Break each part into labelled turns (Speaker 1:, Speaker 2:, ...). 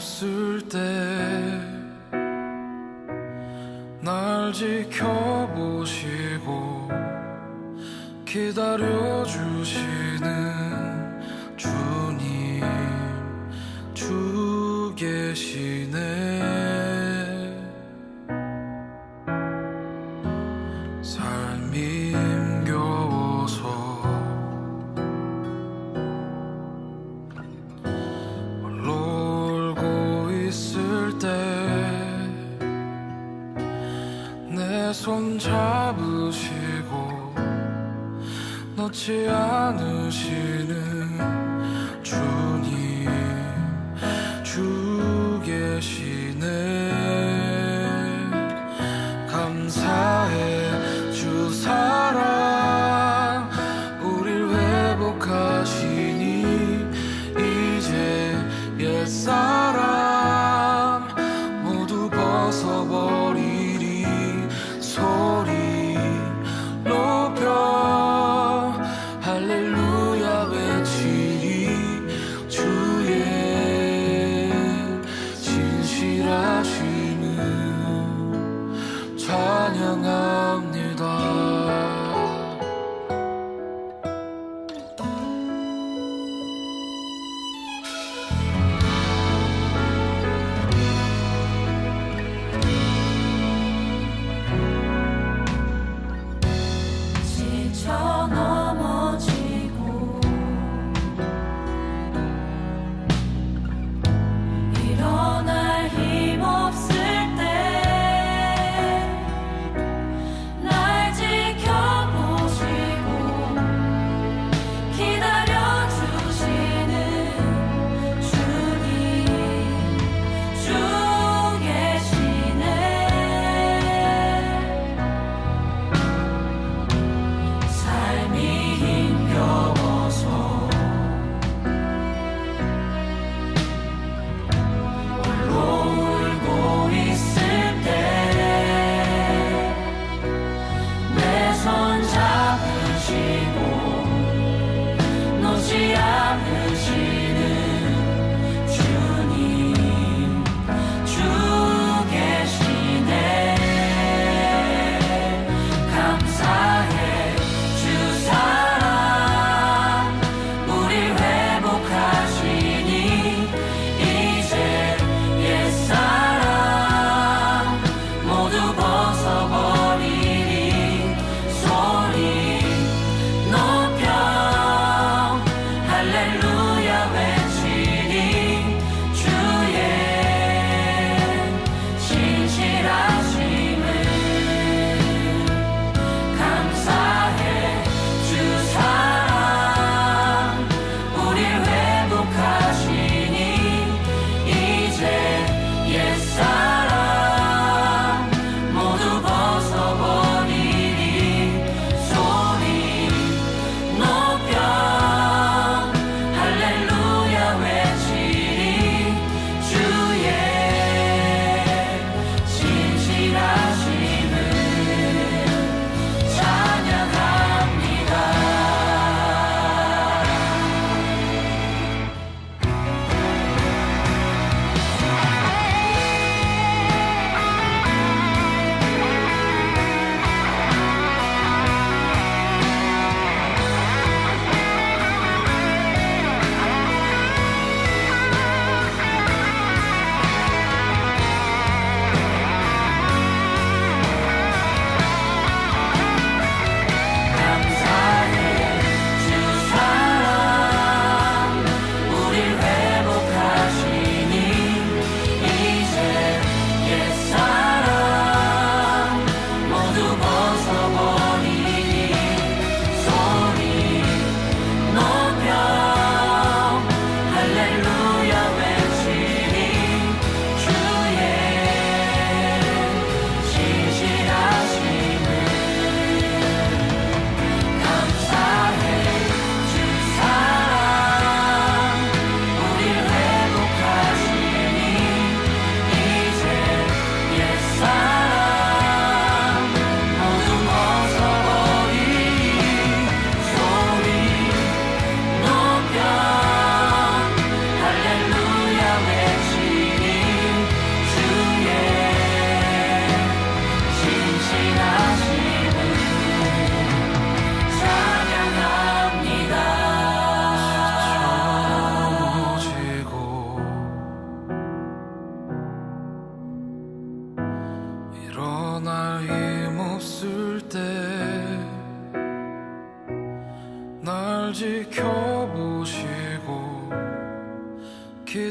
Speaker 1: 없을 때 날 지켜보시고 기다려주시는 주님, 주 계시네. 삶이 힘겨워서 홀로 울고 있을 때 내 손 잡으시고 놓지 않으시는 주님, 주 계시네. 감사해 주 사랑 우릴 회복하시니 이제 옛사람 모두 벗어버리리. 소리 높여 할렐루야 외치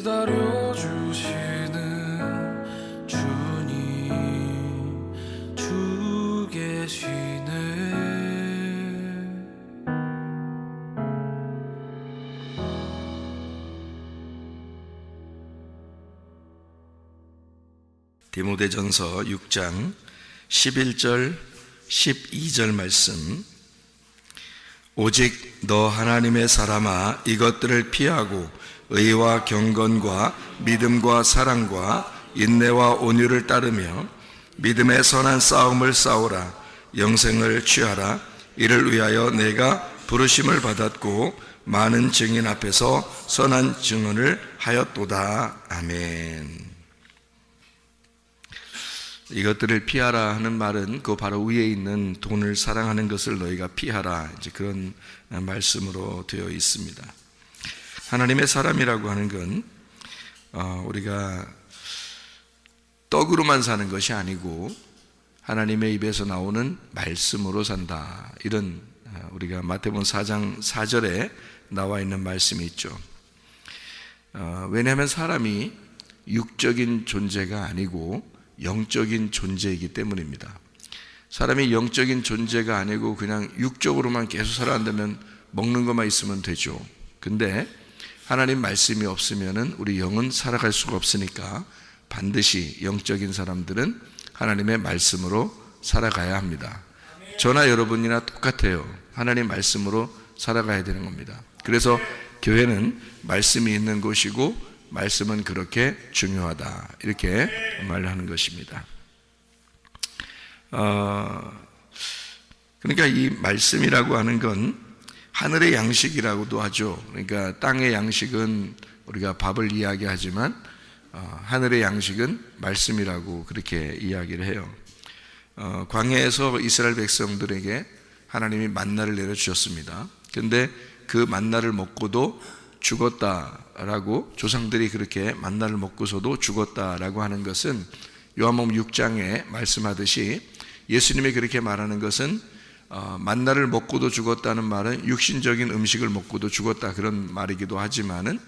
Speaker 1: 기다려주시는 주님 주 계시네.
Speaker 2: 디모데전서 6장 11절 12절 말씀. 오직 너 하나님의 사람아 이것들을 피하고 의와 경건과 믿음과 사랑과 인내와 온유를 따르며 믿음의 선한 싸움을 싸우라. 영생을 취하라. 이를 위하여 내가 부르심을 받았고 많은 증인 앞에서 선한 증언을 하였도다. 아멘. 이것들을 피하라 하는 말은 그 바로 위에 있는 돈을 사랑하는 것을 너희가 피하라, 이제 그런 말씀으로 되어 있습니다. 하나님의 사람이라고 하는 건 우리가 떡으로만 사는 것이 아니고 하나님의 입에서 나오는 말씀으로 산다. 이런 우리가 마태복음 4장 4절에 나와 있는 말씀이 있죠. 왜냐하면 사람이 육적인 존재가 아니고 영적인 존재이기 때문입니다. 사람이 영적인 존재가 아니고 그냥 육적으로만 계속 살아간다면 먹는 것만 있으면 되죠. 근데 하나님 말씀이 없으면은 우리 영은 살아갈 수가 없으니까 반드시 영적인 사람들은 하나님의 말씀으로 살아가야 합니다. 저나 여러분이나 똑같아요. 하나님 말씀으로 살아가야 되는 겁니다. 그래서 교회는 말씀이 있는 곳이고 말씀은 그렇게 중요하다, 이렇게 말하는 것입니다. 그러니까 이 말씀이라고 하는 건 하늘의 양식이라고도 하죠. 그러니까 땅의 양식은 우리가 밥을 이야기하지만 하늘의 양식은 말씀이라고 그렇게 이야기를 해요. 광야에서 이스라엘 백성들에게 하나님이 만나를 내려주셨습니다. 그런데 그 만나를 먹고도 죽었다라고, 조상들이 그렇게 만나를 먹고서도 죽었다라고 하는 것은 요한복음 6장에 말씀하듯이 예수님이 그렇게 말하는 것은 만나를 먹고도 죽었다는 말은 육신적인 음식을 먹고도 죽었다, 그런 말이기도 하지만은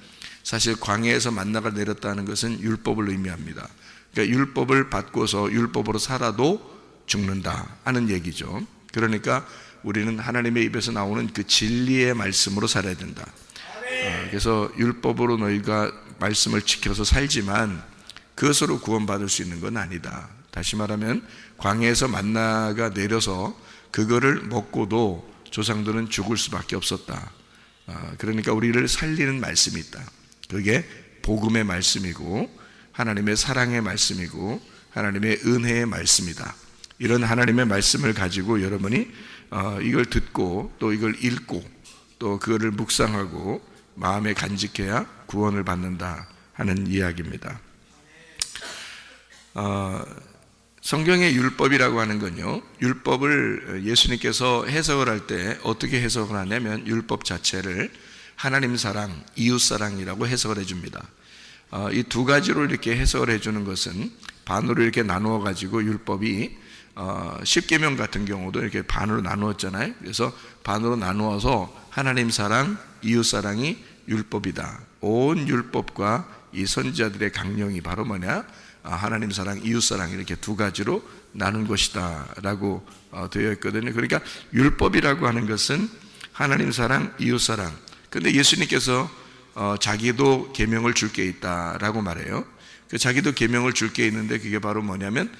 Speaker 2: 사실 광야에서 만나가 내렸다는 것은 율법을 의미합니다. 그러니까 율법을 받고서 율법으로 살아도 죽는다 하는 얘기죠. 그러니까 우리는 하나님의 입에서 나오는 그 진리의 말씀으로 살아야 된다. 그래서 율법으로 너희가 말씀을 지켜서 살지만 그것으로 구원받을 수 있는 건 아니다. 다시 말하면 광야에서 만나가 내려서 그거를 먹고도 조상들은 죽을 수밖에 없었다. 그러니까 우리를 살리는 말씀이 있다. 그게 복음의 말씀이고 하나님의 사랑의 말씀이고 하나님의 은혜의 말씀이다. 이런 하나님의 말씀을 가지고 여러분이 이걸 듣고 또 이걸 읽고 또 그거를 묵상하고 마음에 간직해야 구원을 받는다 하는 이야기입니다. 성경의 율법이라고 하는 건요, 율법을 예수님께서 해석을 할 때 어떻게 해석을 하냐면 율법 자체를 하나님 사랑, 이웃 사랑이라고 해석을 해줍니다. 이 두 가지로 이렇게 해석을 해주는 것은 반으로 이렇게 나누어 가지고 율법이 10계명 같은 경우도 이렇게 반으로 나누었잖아요. 그래서 반으로 나누어서 하나님 사랑, 이웃 사랑이 율법이다. 온 율법과 이 선지자들의 강령이 바로 뭐냐? 하나님 사랑, 이웃 사랑, 이렇게 두 가지로 나눈 것이다 라고 되어 있거든요. 그러니까 율법이라고 하는 것은 하나님 사랑, 이웃 사랑. 근데 예수님께서 자기도 계명을 줄 게 있다라고 말해요. 그 자기도 계명을 줄 게 있는데 그게 바로 뭐냐면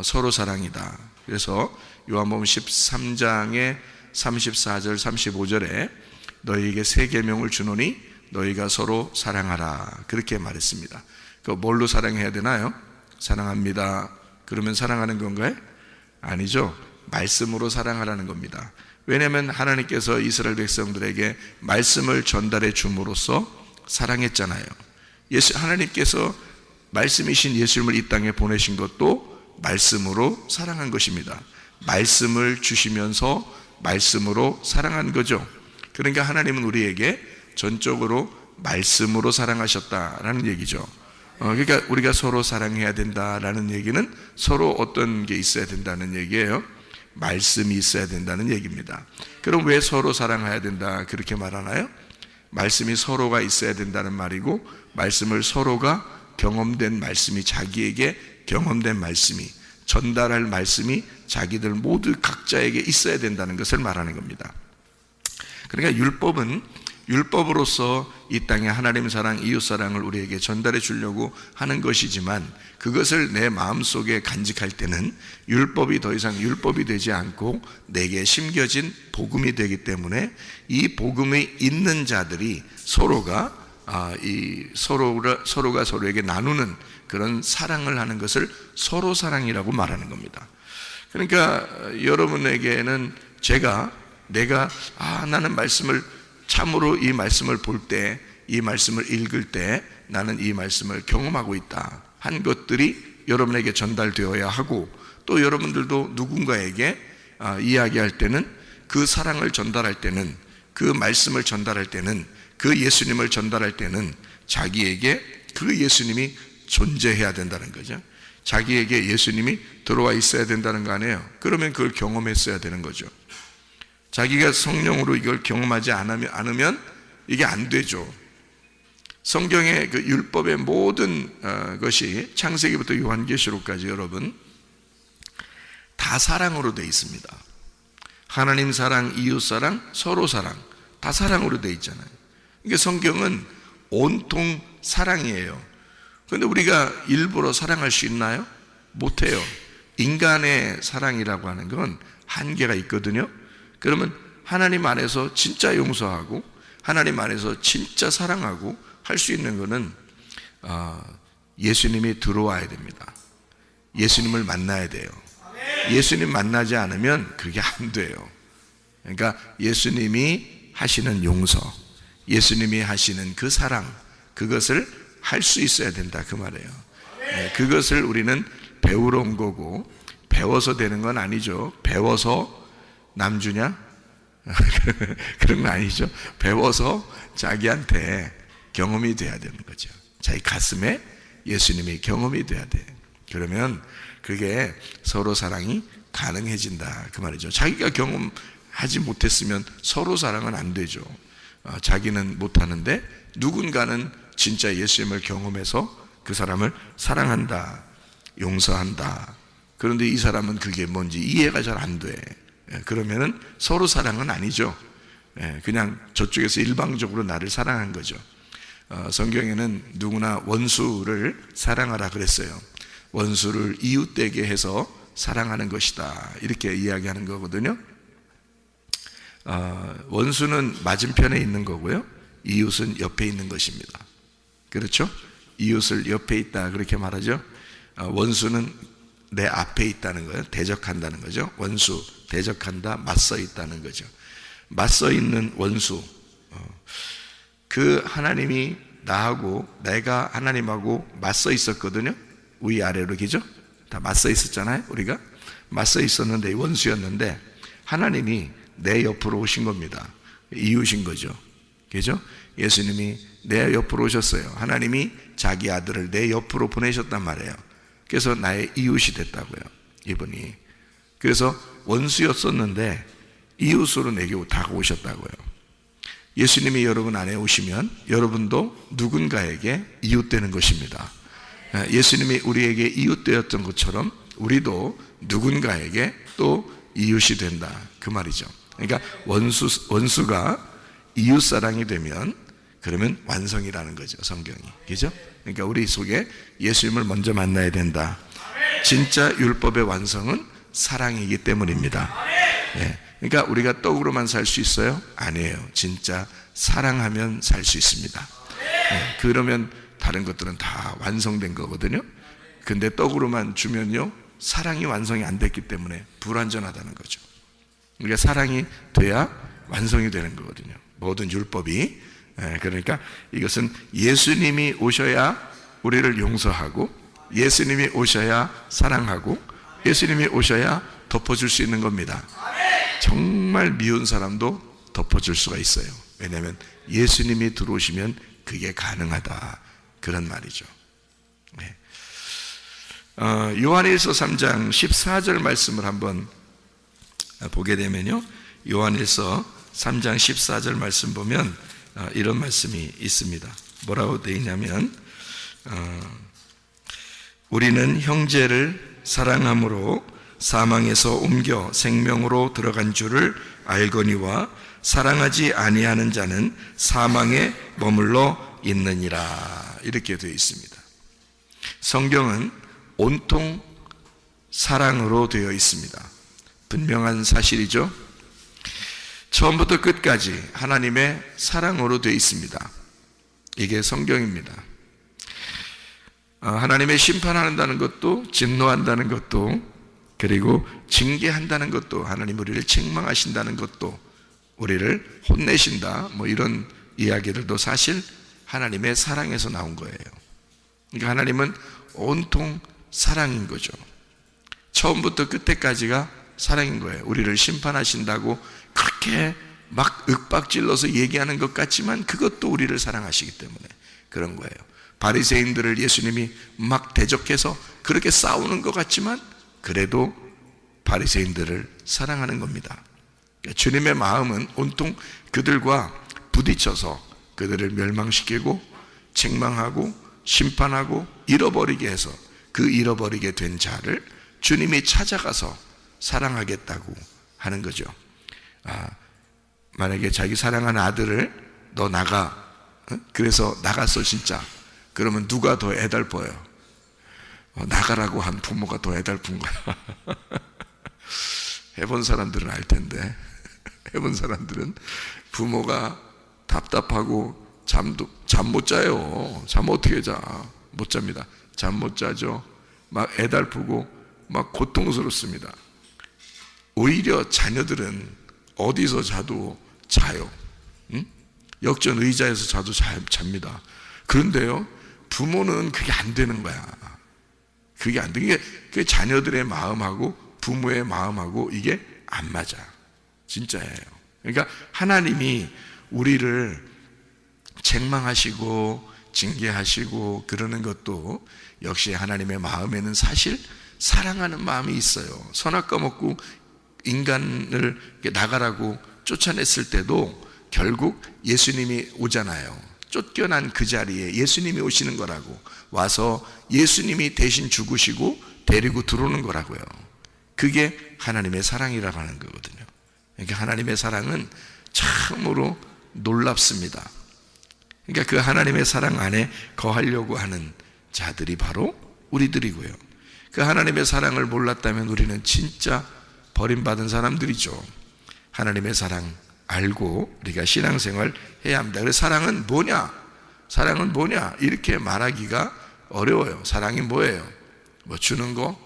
Speaker 2: 서로 사랑이다. 그래서 요한복음 13장의 34절 35절에 너희에게 새 계명을 주노니 너희가 서로 사랑하라, 그렇게 말했습니다. 그 뭘로 사랑해야 되나요? 사랑합니다. 그러면 사랑하는 건가요? 아니죠. 말씀으로 사랑하라는 겁니다. 왜냐하면 하나님께서 이스라엘 백성들에게 말씀을 전달해 줌으로써 사랑했잖아요. 하나님께서 말씀이신 예수님을 이 땅에 보내신 것도 말씀으로 사랑한 것입니다. 말씀을 주시면서 말씀으로 사랑한 거죠. 그러니까 하나님은 우리에게 전적으로 말씀으로 사랑하셨다라는 얘기죠. 그러니까 우리가 서로 사랑해야 된다라는 얘기는 서로 어떤 게 있어야 된다는 얘기예요. 말씀이 있어야 된다는 얘기입니다. 그럼 왜 서로 사랑해야 된다 그렇게 말하나요? 말씀이 서로가 있어야 된다는 말이고, 말씀을 서로가 경험된 말씀이, 자기에게 경험된 말씀이, 전달할 말씀이 자기들 모두 각자에게 있어야 된다는 것을 말하는 겁니다. 그러니까 율법은 율법으로서 이 땅에 하나님 사랑, 이웃 사랑을 우리에게 전달해 주려고 하는 것이지만, 그것을 내 마음속에 간직할 때는 율법이 더 이상 율법이 되지 않고 내게 심겨진 복음이 되기 때문에, 이 복음이 있는 자들이 서로가 서로에게 나누는 그런 사랑을 하는 것을 서로 사랑이라고 말하는 겁니다. 그러니까 여러분에게는 내가 나는 말씀을 참으로 이 말씀을 볼 때, 이 말씀을 읽을 때 나는 이 말씀을 경험하고 있다 한 것들이 여러분에게 전달되어야 하고, 또 여러분들도 누군가에게 이야기할 때는, 그 사랑을 전달할 때는, 그 말씀을 전달할 때는, 그 예수님을 전달할 때는 자기에게 그 예수님이 존재해야 된다는 거죠. 자기에게 예수님이 들어와 있어야 된다는 거 아니에요. 그러면 그걸 경험했어야 되는 거죠. 자기가 성령으로 이걸 경험하지 않으면 이게 안 되죠. 성경의 그 율법의 모든 것이 창세기부터 요한계시록까지 여러분 다 사랑으로 되어 있습니다. 하나님 사랑, 이웃 사랑, 서로 사랑, 다 사랑으로 되어 있잖아요. 그러니까 성경은 온통 사랑이에요. 그런데 우리가 일부러 사랑할 수 있나요? 못해요. 인간의 사랑이라고 하는 건 한계가 있거든요. 그러면 하나님 안에서 진짜 용서하고 하나님 안에서 진짜 사랑하고 할 수 있는 것은 예수님이 들어와야 됩니다. 예수님을 만나야 돼요. 예수님 만나지 않으면 그게 안 돼요. 그러니까 예수님이 하시는 용서, 예수님이 하시는 그 사랑, 그것을 할 수 있어야 된다 그 말이에요. 그것을 우리는 배우러 온 거고, 배워서 되는 건 아니죠. 배워서 남 주냐? 그런 건 아니죠. 배워서 자기한테 경험이 돼야 되는 거죠. 자기 가슴에 예수님이 경험이 돼야 돼. 그러면 그게 서로 사랑이 가능해진다 그 말이죠. 자기가 경험하지 못했으면 서로 사랑은 안 되죠. 자기는 못하는데 누군가는 진짜 예수님을 경험해서 그 사람을 사랑한다, 용서한다. 그런데 이 사람은 그게 뭔지 이해가 잘 안 돼. 그러면은 서로 사랑은 아니죠. 그냥 저쪽에서 일방적으로 나를 사랑한 거죠. 성경에는 누구나 원수를 사랑하라 그랬어요. 원수를 이웃되게 해서 사랑하는 것이다, 이렇게 이야기하는 거거든요. 원수는 맞은편에 있는 거고요, 이웃은 옆에 있는 것입니다. 그렇죠? 이웃을 옆에 있다 그렇게 말하죠. 원수는 내 앞에 있다는 거예요. 대적한다는 거죠. 원수, 대적한다, 맞서 있다는 거죠. 맞서 있는 원수, 그 하나님이 나하고, 내가 하나님하고 맞서 있었거든요. 위아래로, 그죠? 다 맞서 있었잖아요. 우리가 맞서 있었는데 원수였는데 하나님이 내 옆으로 오신 겁니다. 이웃인 거죠. 그죠? 예수님이 내 옆으로 오셨어요. 하나님이 자기 아들을 내 옆으로 보내셨단 말이에요. 그래서 나의 이웃이 됐다고요, 이분이. 그래서 원수였었는데 이웃으로 내게 다가오셨다고요. 예수님이 여러분 안에 오시면 여러분도 누군가에게 이웃되는 것입니다. 예수님이 우리에게 이웃되었던 것처럼 우리도 누군가에게 또 이웃이 된다 그 말이죠. 그러니까 원수가 이웃사랑이 되면 그러면 완성이라는 거죠, 성경이. 그죠? 그러니까 우리 속에 예수님을 먼저 만나야 된다. 진짜 율법의 완성은 사랑이기 때문입니다. 그러니까 우리가 떡으로만 살 수 있어요? 아니에요. 진짜 사랑하면 살 수 있습니다. 그러면 다른 것들은 다 완성된 거거든요. 근데 떡으로만 주면요, 사랑이 완성이 안 됐기 때문에 불완전하다는 거죠. 그러니까 사랑이 돼야 완성이 되는 거거든요, 모든 율법이. 그러니까 이것은 예수님이 오셔야 우리를 용서하고, 예수님이 오셔야 사랑하고, 예수님이 오셔야 덮어줄 수 있는 겁니다. 정말 미운 사람도 덮어줄 수가 있어요. 왜냐하면 예수님이 들어오시면 그게 가능하다 그런 말이죠. 요한일서 3장 14절 말씀을 한번 보게 되면요, 요한일서 3장 14절 말씀 보면 이런 말씀이 있습니다. 뭐라고 되어 있냐면 우리는 형제를 사랑함으로 사망에서 옮겨 생명으로 들어간 줄을 알거니와 사랑하지 아니하는 자는 사망에 머물러 있느니라. 이렇게 되어 있습니다. 성경은 온통 사랑으로 되어 있습니다. 분명한 사실이죠. 처음부터 끝까지 하나님의 사랑으로 되어 있습니다. 이게 성경입니다. 하나님의 심판한다는 것도, 진노한다는 것도, 그리고 징계한다는 것도, 하나님 우리를 책망하신다는 것도, 우리를 혼내신다, 이런 이야기들도 사실 하나님의 사랑에서 나온 거예요. 그러니까 하나님은 온통 사랑인 거죠. 처음부터 끝에까지가 사랑인 거예요. 우리를 심판하신다고 그렇게 막 윽박질러서 얘기하는 것 같지만 그것도 우리를 사랑하시기 때문에 그런 거예요. 바리새인들을 예수님이 막 대적해서 그렇게 싸우는 것 같지만 그래도 바리새인들을 사랑하는 겁니다. 그러니까 주님의 마음은 온통 그들과 부딪혀서 그들을 멸망시키고 책망하고 심판하고 잃어버리게 해서 그 잃어버리게 된 자를 주님이 찾아가서 사랑하겠다고 하는 거죠. 만약에 자기 사랑하는 아들을 너 나가, 그래서 나갔어 진짜. 그러면 누가 더 애달퍼요? 나가라고 한 부모가 더 애달픈 거야. 해본 사람들은 알 텐데, 해본 사람들은 부모가 답답하고 잠 못 자요. 잠 어떻게 자? 못 잡니다. 잠 못 자죠. 막 애달프고 막 고통스럽습니다. 오히려 자녀들은 어디서 자도 자요. 역전 의자에서 자도 잡니다. 그런데요, 부모는 그게 안 되는 거야. 그게 안 돼. 그게 자녀들의 마음하고 부모의 마음하고 이게 안 맞아. 진짜예요. 그러니까 하나님이 우리를 책망하시고 징계하시고 그러는 것도 역시 하나님의 마음에는 사실 사랑하는 마음이 있어요. 선악과 먹고 인간을 나가라고 쫓아냈을 때도 결국 예수님이 오잖아요. 쫓겨난 그 자리에 예수님이 오시는 거라고, 와서 예수님이 대신 죽으시고 데리고 들어오는 거라고요. 그게 하나님의 사랑이라고 하는 거거든요. 그러니까 하나님의 사랑은 참으로 놀랍습니다. 그러니까 그 하나님의 사랑 안에 거하려고 하는 자들이 바로 우리들이고요. 그 하나님의 사랑을 몰랐다면 우리는 진짜 버림받은 사람들이죠. 하나님의 사랑 알고 우리가 신앙생활 해야 합니다. 그래서 사랑은 뭐냐? 사랑은 뭐냐? 이렇게 말하기가 어려워요. 사랑이 뭐예요? 뭐 주는 거,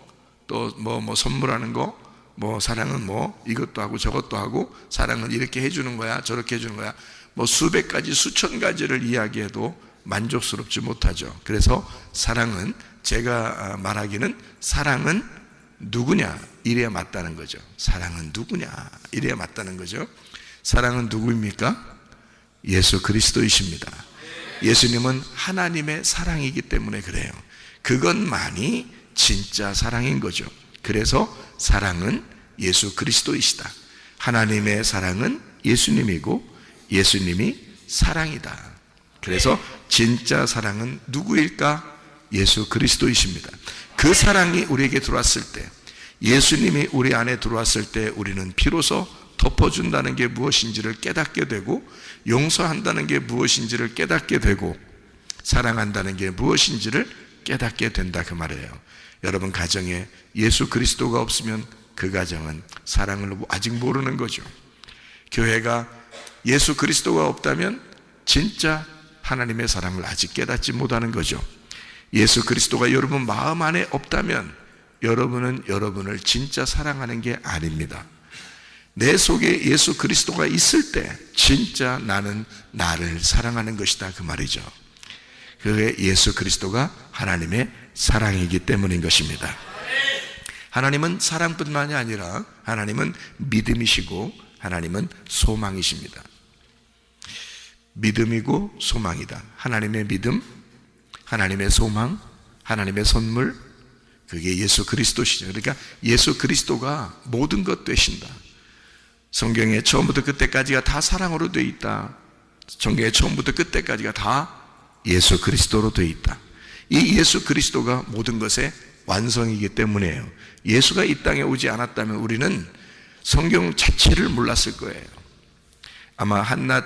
Speaker 2: 또 뭐 선물하는 거, 뭐 사랑은 뭐 이것도 하고 저것도 하고, 사랑은 이렇게 해주는 거야, 저렇게 해주는 거야, 뭐 수백 가지 수천 가지를 이야기해도 만족스럽지 못하죠. 그래서 사랑은, 제가 말하기는 사랑은 누구냐 이래야 맞다는 거죠. 사랑은 누구냐 이래야 맞다는 거죠. 사랑은 누구입니까? 예수 그리스도이십니다. 예수님은 하나님의 사랑이기 때문에 그래요. 그것만이 진짜 사랑인 거죠. 그래서 사랑은 예수 그리스도이시다. 하나님의 사랑은 예수님이고 예수님이 사랑이다. 그래서 진짜 사랑은 누구일까? 예수 그리스도이십니다. 그 사랑이 우리에게 들어왔을 때, 예수님이 우리 안에 들어왔을 때 우리는 비로소 덮어준다는 게 무엇인지를 깨닫게 되고, 용서한다는 게 무엇인지를 깨닫게 되고, 사랑한다는 게 무엇인지를 깨닫게 된다 그 말이에요. 여러분 가정에 예수 그리스도가 없으면 그 가정은 사랑을 아직 모르는 거죠. 교회가 예수 그리스도가 없다면 진짜 하나님의 사랑을 아직 깨닫지 못하는 거죠. 예수 그리스도가 여러분 마음 안에 없다면 여러분은 여러분을 진짜 사랑하는 게 아닙니다. 내 속에 예수 그리스도가 있을 때 진짜 나는 나를 사랑하는 것이다 그 말이죠. 그게 예수 그리스도가 하나님의 사랑이기 때문인 것입니다. 하나님은 사랑뿐만이 아니라 하나님은 믿음이시고 하나님은 소망이십니다. 믿음이고 소망이다. 하나님의 믿음, 하나님의 소망, 하나님의 선물, 그게 예수 그리스도시죠. 그러니까 예수 그리스도가 모든 것 되신다. 성경에 처음부터 끝까지가 다 사랑으로 되어 있다. 성경의 처음부터 끝까지가 다 예수 그리스도로 되어 있다. 이 예수 그리스도가 모든 것의 완성이기 때문이에요. 예수가 이 땅에 오지 않았다면 우리는 성경 자체를 몰랐을 거예요. 아마 한낱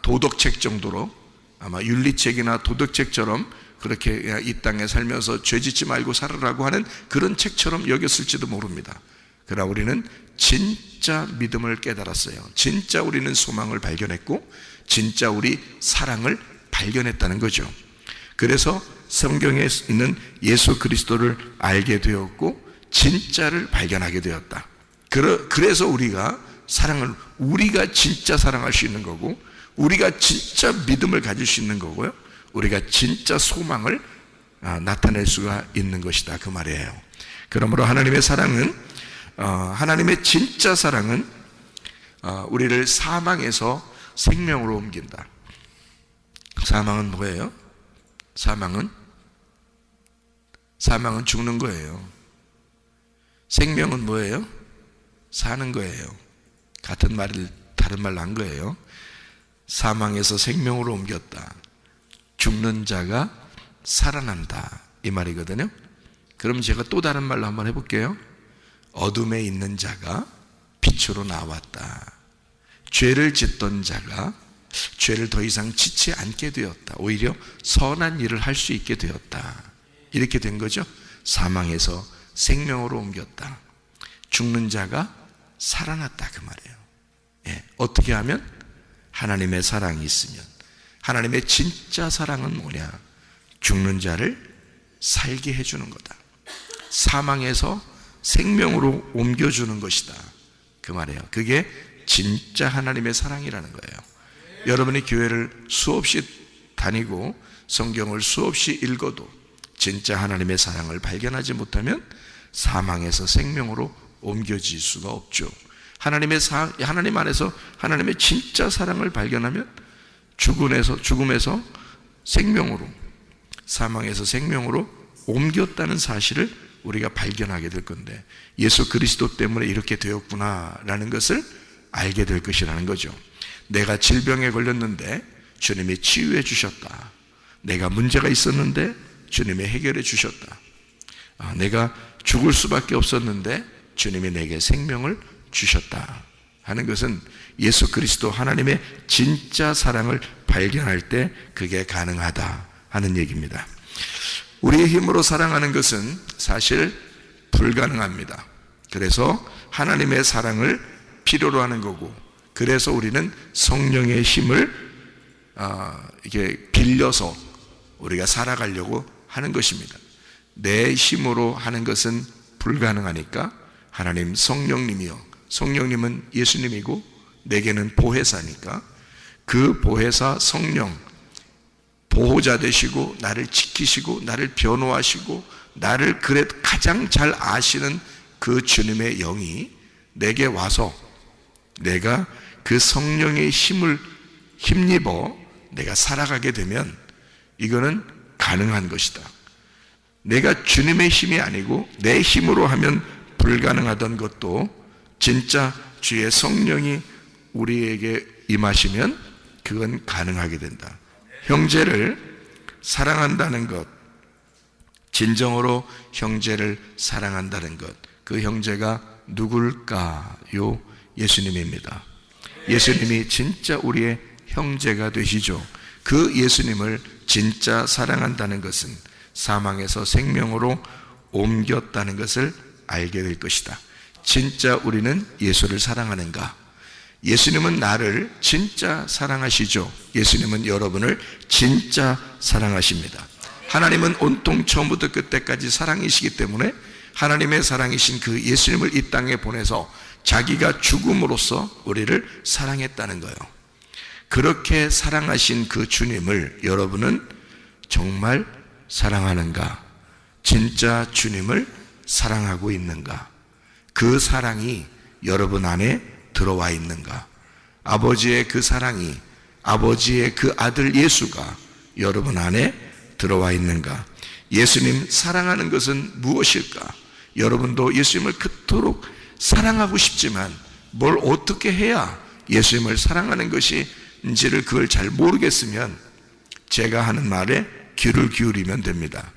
Speaker 2: 도덕책 정도로, 아마 윤리책이나 도덕책처럼 그렇게 이 땅에 살면서 죄짓지 말고 살으라고 하는 그런 책처럼 여겼을지도 모릅니다. 그러나 우리는 진짜 믿음을 깨달았어요. 진짜 우리는 소망을 발견했고 진짜 우리 사랑을 발견했다는 거죠. 그래서 성경에 있는 예수 그리스도를 알게 되었고 진짜를 발견하게 되었다. 그래서 우리가 진짜 사랑할 수 있는 거고, 우리가 진짜 믿음을 가질 수 있는 거고요, 우리가 진짜 소망을 나타낼 수가 있는 것이다, 그 말이에요. 그러므로 하나님의 사랑은, 하나님의 진짜 사랑은 우리를 사망에서 생명으로 옮긴다. 사망은 뭐예요? 사망은 죽는 거예요. 생명은 뭐예요? 사는 거예요. 같은 말을 다른 말로 한 거예요. 사망에서 생명으로 옮겼다. 죽는 자가 살아난다, 이 말이거든요. 그럼 제가 또 다른 말로 한번 해볼게요. 어둠에 있는 자가 빛으로 나왔다. 죄를 짓던 자가 죄를 더 이상 짓지 않게 되었다. 오히려 선한 일을 할 수 있게 되었다. 이렇게 된 거죠. 사망에서 생명으로 옮겼다. 죽는 자가 살아났다, 그 말이에요. 예, 어떻게 하면? 하나님의 사랑이 있으면. 하나님의 진짜 사랑은 뭐냐? 죽는 자를 살게 해주는 거다. 사망에서 생명으로 옮겨주는 것이다, 그 말이에요. 그게 진짜 하나님의 사랑이라는 거예요. 여러분이 교회를 수없이 다니고 성경을 수없이 읽어도 진짜 하나님의 사랑을 발견하지 못하면 사망에서 생명으로 옮겨질 수가 없죠. 하나님 안에서 하나님의 진짜 사랑을 발견하면 죽음에서 생명으로, 사망에서 생명으로 옮겼다는 사실을 우리가 발견하게 될 건데, 예수 그리스도 때문에 이렇게 되었구나라는 것을 알게 될 것이라는 거죠. 내가 질병에 걸렸는데 주님이 치유해 주셨다. 내가 문제가 있었는데 주님이 해결해 주셨다. 내가 죽을 수밖에 없었는데 주님이 내게 생명을 주셨다 하는 것은 예수 그리스도 하나님의 진짜 사랑을 발견할 때 그게 가능하다 하는 얘기입니다. 우리의 힘으로 사랑하는 것은 사실 불가능합니다. 그래서 하나님의 사랑을 필요로 하는 거고, 그래서 우리는 성령의 힘을 이게 빌려서 우리가 살아가려고 하는 것입니다. 내 힘으로 하는 것은 불가능하니까 하나님 성령님이요, 성령님은 예수님이고 내게는 보혜사니까 그 보혜사 성령, 보호자 되시고 나를 지키시고 나를 변호하시고 나를 가장 잘 아시는 그 주님의 영이 내게 와서 내가 그 성령의 힘을 힘입어 내가 살아가게 되면 이거는 가능한 것이다. 내가 주님의 힘이 아니고 내 힘으로 하면 불가능하던 것도 진짜 주의 성령이 우리에게 임하시면 그건 가능하게 된다. 형제를 사랑한다는 것, 진정으로 형제를 사랑한다는 것, 그 형제가 누굴까요? 예수님입니다. 예수님이 진짜 우리의 형제가 되시죠. 그 예수님을 진짜 사랑한다는 것은 사망에서 생명으로 옮겼다는 것을 알게 될 것이다. 진짜 우리는 예수를 사랑하는가? 예수님은 나를 진짜 사랑하시죠. 예수님은 여러분을 진짜 사랑하십니다. 하나님은 온통 처음부터 끝까지 사랑이시기 때문에 하나님의 사랑이신 그 예수님을 이 땅에 보내서 자기가 죽음으로써 우리를 사랑했다는 거예요. 그렇게 사랑하신 그 주님을 여러분은 정말 사랑하는가? 진짜 주님을 사랑하고 있는가? 그 사랑이 여러분 안에 들어와 있는가? 아버지의 그 사랑이, 아버지의 그 아들 예수가 여러분 안에 들어와 있는가? 예수님 사랑하는 것은 무엇일까? 여러분도 예수님을 그토록 사랑하고 싶지만 뭘 어떻게 해야 예수님을 사랑하는 것이 무엇인지를 그걸 잘 모르겠으면 제가 하는 말에 귀를 기울이면 됩니다.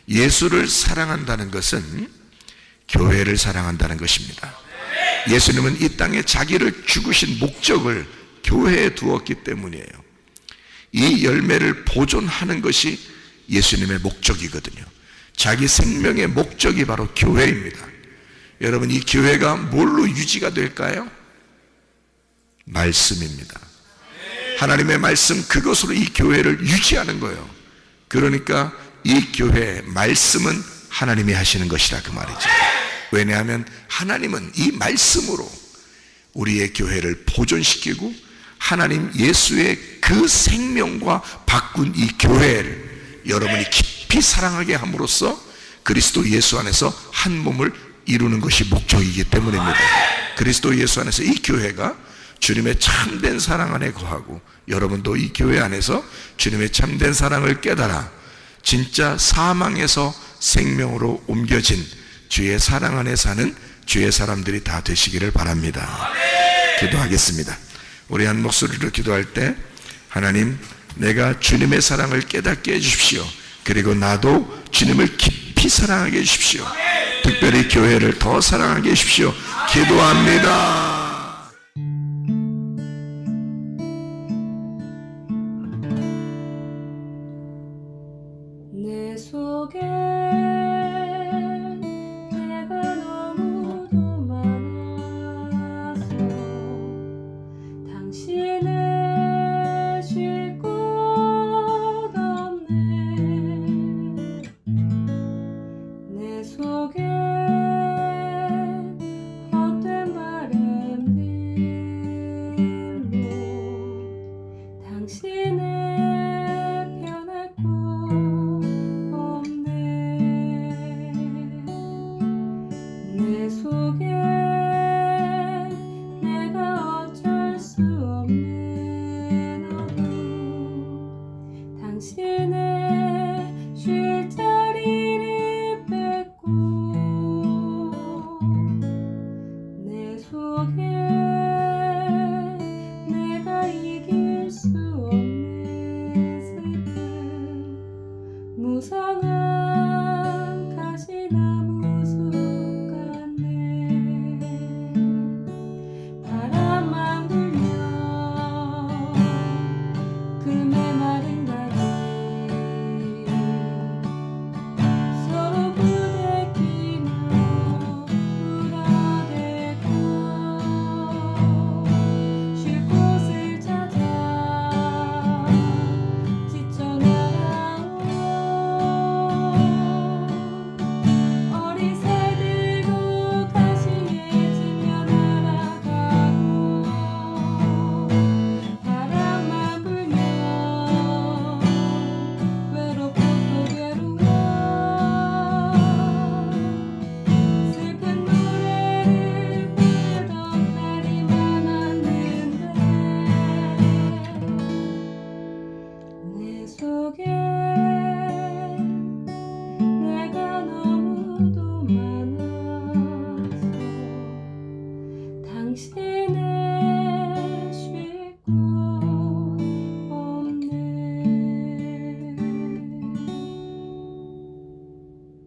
Speaker 2: 예수를 사랑한다는 것은 교회를 사랑한다는 것입니다. 예수님은 이 땅에 자기를 죽으신 목적을 교회에 두었기 때문이에요. 이 열매를 보존하는 것이 예수님의 목적이거든요. 자기 생명의 목적이 바로 교회입니다. 여러분, 이 교회가 뭘로 유지가 될까요? 말씀입니다. 하나님의 말씀, 그것으로 이 교회를 유지하는 거예요. 그러니까 이 교회의 말씀은 하나님이 하시는 것이라 그 말이죠. 왜냐하면 하나님은 이 말씀으로 우리의 교회를 보존시키고 하나님 예수의 그 생명과 바꾼 이 교회를 여러분이 깊이 사랑하게 함으로써 그리스도 예수 안에서 한 몸을 이루는 것이 목적이기 때문입니다. 그리스도 예수 안에서 이 교회가 주님의 참된 사랑 안에 거하고 여러분도 이 교회 안에서 주님의 참된 사랑을 깨달아 진짜 사망에서 생명으로 옮겨진 주의 사랑 안에 사는 주의 사람들이 다 되시기를 바랍니다. 기도하겠습니다. 우리 한 목소리로 기도할 때 하나님, 내가 주님의 사랑을 깨닫게 해주십시오. 그리고 나도 주님을 깊이 사랑하게 해주십시오. 특별히 교회를 더 사랑하게 해주십시오. 기도합니다.
Speaker 3: 내 속에 내가 너무도 많아서 당신을 쉴 곳 없네. 내 속에 헛된 바램들로 당신을 변할 곳 내 속에 내가 어쩔 수 없는 어둠 당신의 쉴 자리를 뺏고 내 속에 내가 이길 수 없는 슬픔 무성한 가시나무 바람만 불면 그 메마른 가지 서로 부대끼며 울어대고 쉴 곳을 찾아 지쳐 나가오 어리새 들고 가시에 지며 날아가고 바람만 불면 외롭고 또 괴로워 슬픈 노래를 부르던 날이 많았는데 내 속에 내가 너무도 많아서 당신